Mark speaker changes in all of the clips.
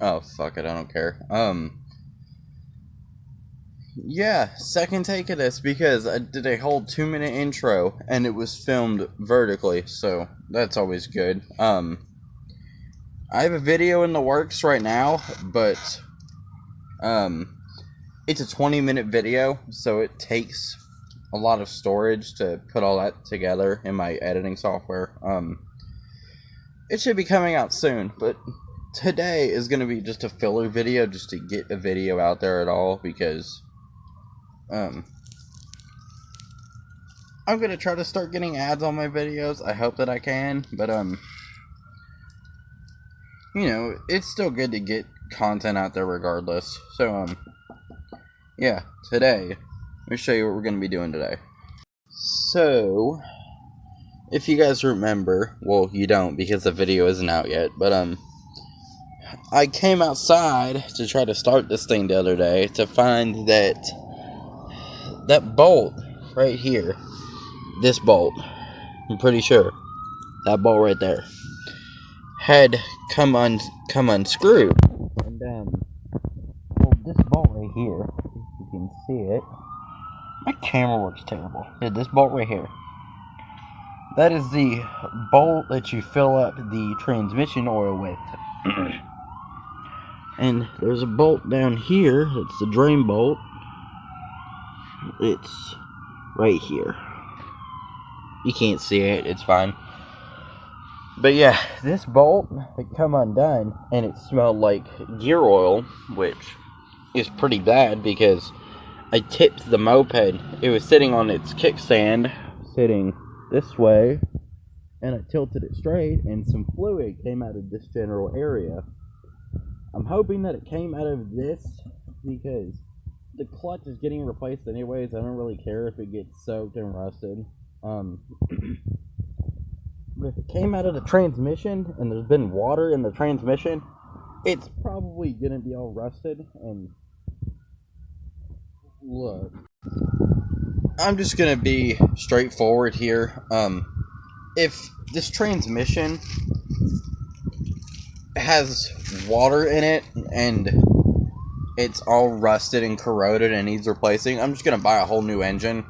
Speaker 1: Oh, fuck it, I don't care. Yeah, second take of this because I did a whole 2-minute intro and it was filmed vertically, so that's always good. I have a video in the works right now, but it's a 20-minute video, so it takes a lot of storage to put all that together in my editing software. It should be coming out soon, but today is going to be just a filler video just to get a video out there at all, because I'm going to try to start getting ads on my videos. I hope that I can, but you know, it's still good to get content out there regardless. So yeah, today, let me show you what we're going to be doing today. So, if you guys remember, well, you don't because the video isn't out yet, but I came outside to try to start this thing the other day to find that bolt right here, this bolt, I'm pretty sure, that bolt right there, had come unscrewed. And well, this bolt right here, if you can see it, my camera works terrible. This bolt right here, that is the bolt that you fill up the transmission oil with. And there's a bolt down here, it's the drain bolt. It's right here. You can't see it, it's fine. But yeah, this bolt had come undone and it smelled like gear oil, which is pretty bad because I tipped the moped. It was sitting on its kickstand, sitting this way, and I tilted it straight and some fluid came out of this general area. I'm hoping that it came out of this because the clutch is getting replaced anyways. I don't really care if it gets soaked and rusted. But if it came out of the transmission and there's been water in the transmission, it's probably gonna be all rusted. And look, I'm just gonna be straightforward here. If this transmission has water in it and it's all rusted and corroded and needs replacing, I'm just gonna buy a whole new engine.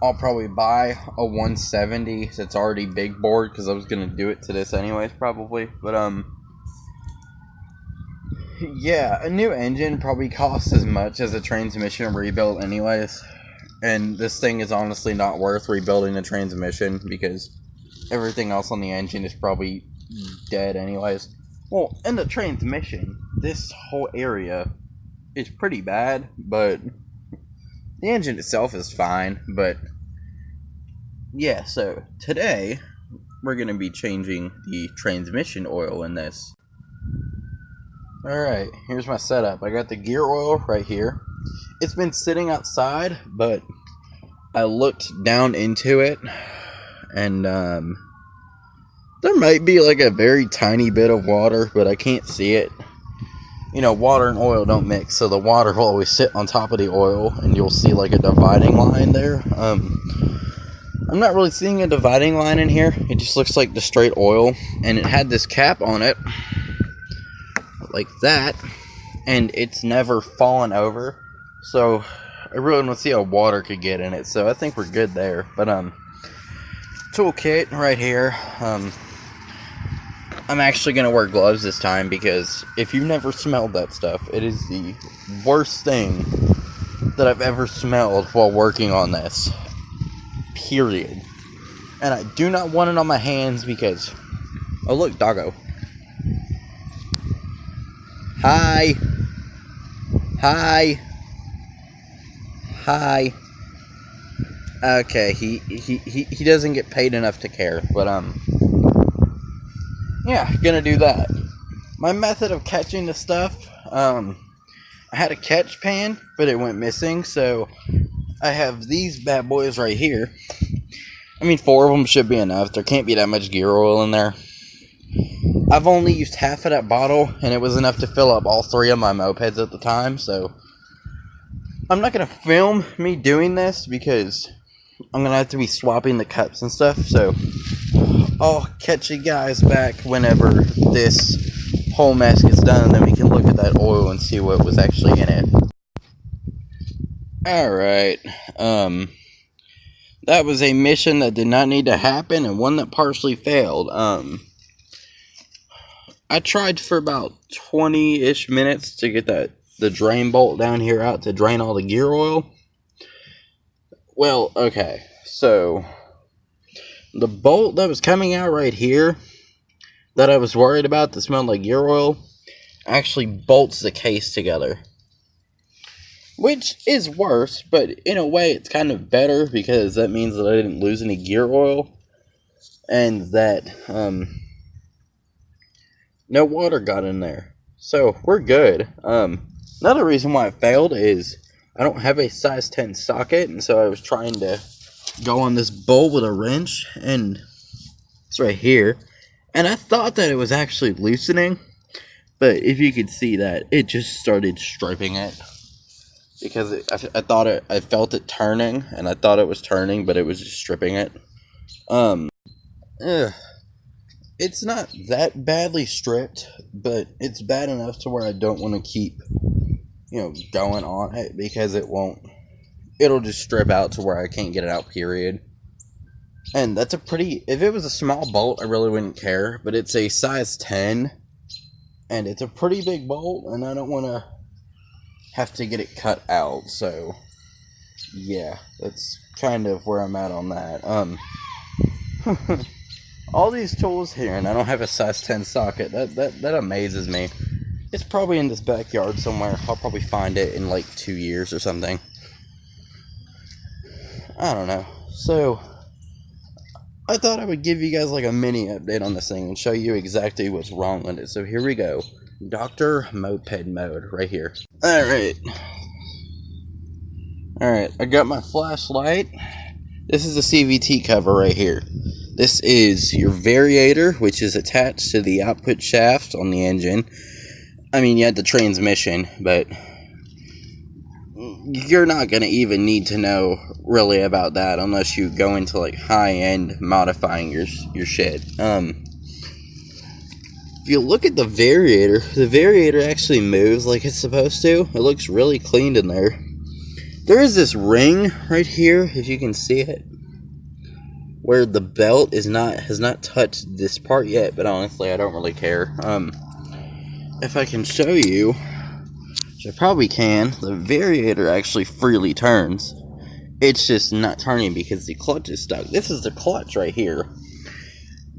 Speaker 1: I'll probably buy a 170 that's already big bored because I was gonna do it to this anyways, probably. But yeah, a new engine probably costs as much as a transmission rebuild anyways. And this thing is honestly not worth rebuilding the transmission because everything else on the engine is probably dead anyways. Well, in the transmission, this whole area is pretty bad, but the engine itself is fine. But yeah, so today we're going to be changing the transmission oil in this. Alright, here's my setup. I got the gear oil right here. It's been sitting outside, but I looked down into it and there might be like a very tiny bit of water, but I can't see it. You know, water and oil don't mix, so the water will always sit on top of the oil, and you'll see like a dividing line there. I'm not really seeing a dividing line in here. It just looks like the straight oil, and it had this cap on it, like that, and it's never fallen over. So I really don't see how water could get in it, so I think we're good there. But toolkit right here. I'm actually going to wear gloves this time because if you've never smelled that stuff, it is the worst thing that I've ever smelled while working on this. Period. And I do not want it on my hands because... Oh, look, doggo. Hi. Hi. Hi. Okay, he doesn't get paid enough to care, but yeah, gonna do that. My method of catching the stuff, I had a catch pan, but it went missing, so I have these bad boys right here. I mean, 4 of them should be enough. There can't be that much gear oil in there. I've only used half of that bottle, and it was enough to fill up all 3 of my mopeds at the time, so I'm not gonna film me doing this because I'm gonna have to be swapping the cups and stuff, so I'll catch you guys back whenever this whole mess gets done, and then we can look at that oil and see what was actually in it. Alright, that was a mission that did not need to happen, and one that partially failed. I tried for about 20-ish minutes to get the drain bolt down here out to drain all the gear oil. Well, okay, so the bolt that was coming out right here that I was worried about that smelled like gear oil actually bolts the case together. Which is worse, but in a way it's kind of better because that means that I didn't lose any gear oil and that no water got in there. So we're good. Another reason why it failed is I don't have a size 10 socket, and so I was trying to go on this bolt with a wrench, and it's right here. And I thought that it was actually loosening, but if you could see that, it just started stripping it. Because I felt it turning, and I thought it was turning, but it was just stripping it. It's not that badly stripped, but it's bad enough to where I don't want to keep, going on it, because it'll just strip out to where I can't get it out, period. And that's if it was a small bolt, I really wouldn't care, but it's a size 10, and it's a pretty big bolt, and I don't want to have to get it cut out, so yeah, that's kind of where I'm at on that. All these tools here, and I don't have a size 10 socket. That amazes me. It's probably in this backyard somewhere. I'll probably find it in like 2 years or something. I don't know. So I thought I would give you guys like a mini update on this thing and show you exactly what's wrong with it. So here we go. Dr. Moped Mode right here. Alright, I got my flashlight. This is the CVT cover right here. This is your variator, which is attached to the output shaft on the engine. I mean, you had the transmission, but you're not going to even need to know really about that unless you go into like high-end modifying your shit. If you look at the variator actually moves like it's supposed to. It looks really cleaned in there. There is this ring right here, if you can see it, where the belt has not touched this part yet, but honestly I don't really care. If I can show you, which I probably can, the variator actually freely turns. It's just not turning because the clutch is stuck. This is the clutch right here.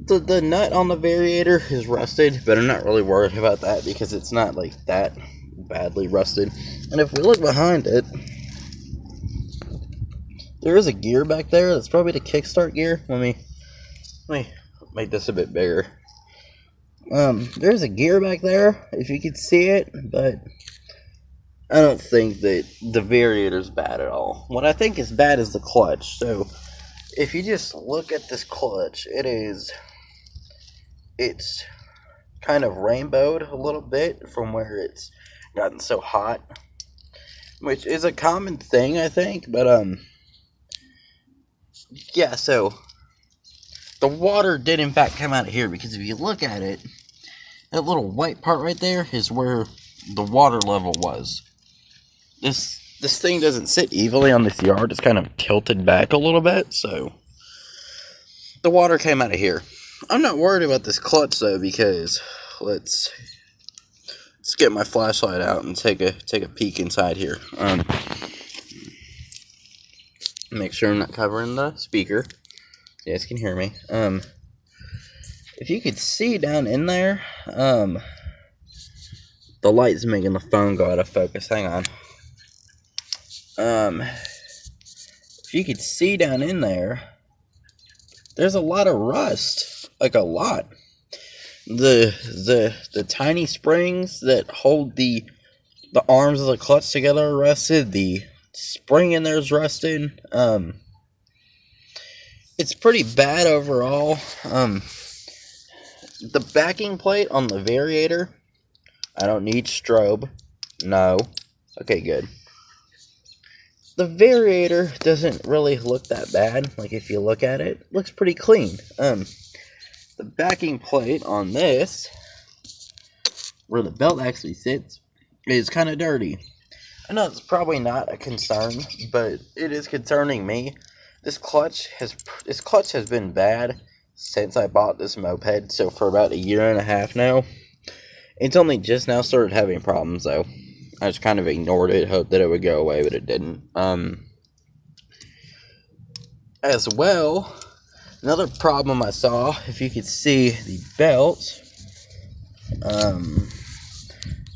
Speaker 1: The nut on the variator is rusted, but I'm not really worried about that because it's not like that badly rusted. And if we look behind it, there is a gear back there. That's probably the kickstart gear. Let me make this a bit bigger. There's a gear back there, if you could see it, but I don't think that the variator's bad at all. What I think is bad is the clutch. So if you just look at this clutch, it's kind of rainbowed a little bit from where it's gotten so hot, which is a common thing, I think, but yeah, so the water did in fact come out of here, because if you look at it, that little white part right there is where the water level was. This thing doesn't sit evenly on this yard. It's kind of tilted back a little bit, so the water came out of here. I'm not worried about this clutch though, because let's get my flashlight out and take a peek inside here. Make sure I'm not covering the speaker. You guys can hear me. If you could see down in there, the light's making the phone go out of focus. Hang on. If you could see down in there, there's a lot of rust, like a lot. The tiny springs that hold the arms of the clutch together are rusted. The spring in there is rusted. It's pretty bad overall. The backing plate on the variator, I don't need strobe. No. Okay, good. The variator doesn't really look that bad. Like, if you look at it, it looks pretty clean. The backing plate on this where the belt actually sits is kind of dirty. I know it's probably not a concern, but it is concerning me. This clutch has been bad since I bought this moped, so for about a year and a half now. It's only just now started having problems, though. I just kind of ignored it, hoped that it would go away, but it didn't. As well, another problem I saw, if you could see the belt,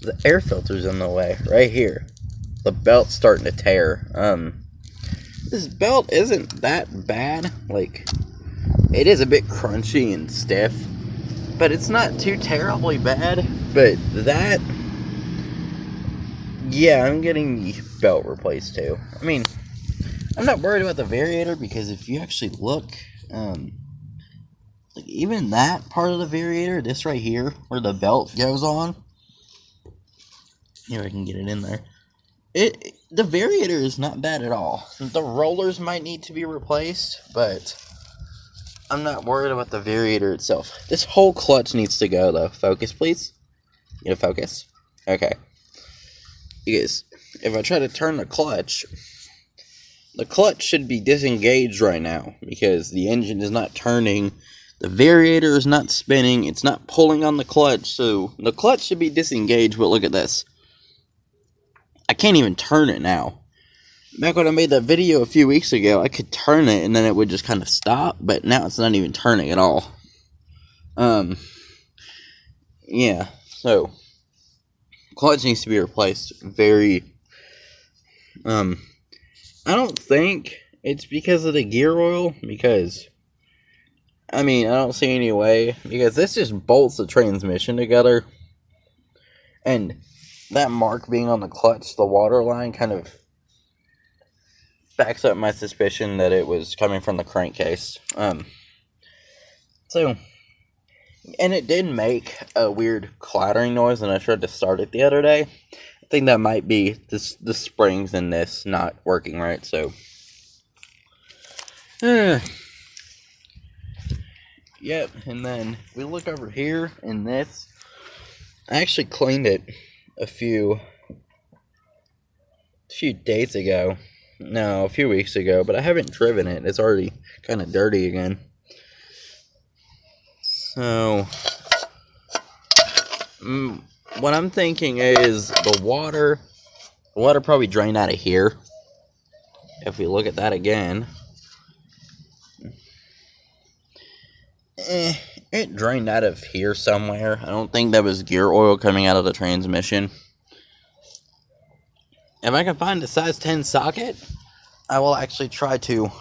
Speaker 1: the air filter's in the way, right here. The belt's starting to tear. This belt isn't that bad. Like, it is a bit crunchy and stiff, but it's not too terribly bad. But that, yeah, I'm getting the belt replaced too. I mean, I'm not worried about the variator, because if you actually look, like even that part of the variator, this right here, where the belt goes on, here I can get it in there. The variator is not bad at all. The rollers might need to be replaced, but I'm not worried about the variator itself. This whole clutch needs to go, though. Focus, please. Get a focus. Okay. Because if I try to turn the clutch should be disengaged right now, because the engine is not turning, the variator is not spinning, it's not pulling on the clutch, so the clutch should be disengaged. But look at this. I can't even turn it now. Back when I made that video a few weeks ago, I could turn it and then it would just kind of stop, but now it's not even turning at all. Yeah, so clutch needs to be replaced I don't think it's because of the gear oil, because I mean, I don't see any way, because this just bolts the transmission together, and that mark being on the clutch, the water line, kind of backs up my suspicion that it was coming from the crankcase. So, and it did make a weird clattering noise when I tried to start it the other day. I think that might be the springs in this not working right, so. Yep, and then we look over here in this. I actually cleaned it a few days ago. No, a few weeks ago, but I haven't driven it. It's already kind of dirty again. So, what I'm thinking is the water probably drained out of here. If we look at that again, it drained out of here somewhere. I don't think that was gear oil coming out of the transmission. If I can find a size 10 socket, I will actually try to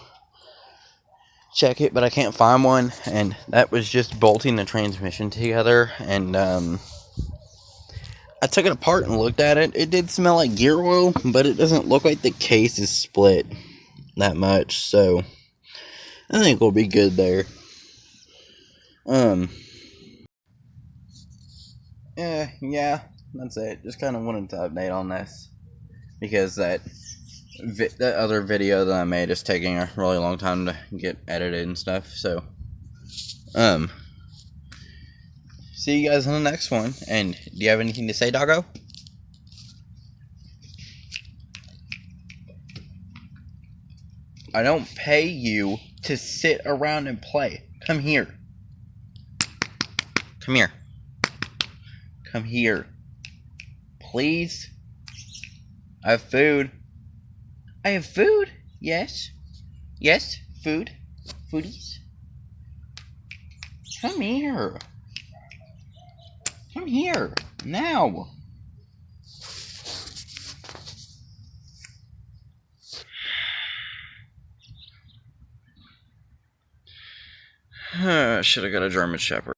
Speaker 1: check it, but I can't find one, and that was just bolting the transmission together. And I took it apart and looked at it. It did smell like gear oil, but it doesn't look like the case is split that much, so I think we'll be good there. Yeah, that's it. Just kind of wanted to update on this, because that other video that I made is taking a really long time to get edited and stuff. So, see you guys on the next one. And do you have anything to say, doggo? I don't pay you to sit around and play. Come here. Come here. Come here. Please. I have food. I have food. Yes. Yes. Food. Foodies. Come here. Come here. Now. Should have got a German Shepherd.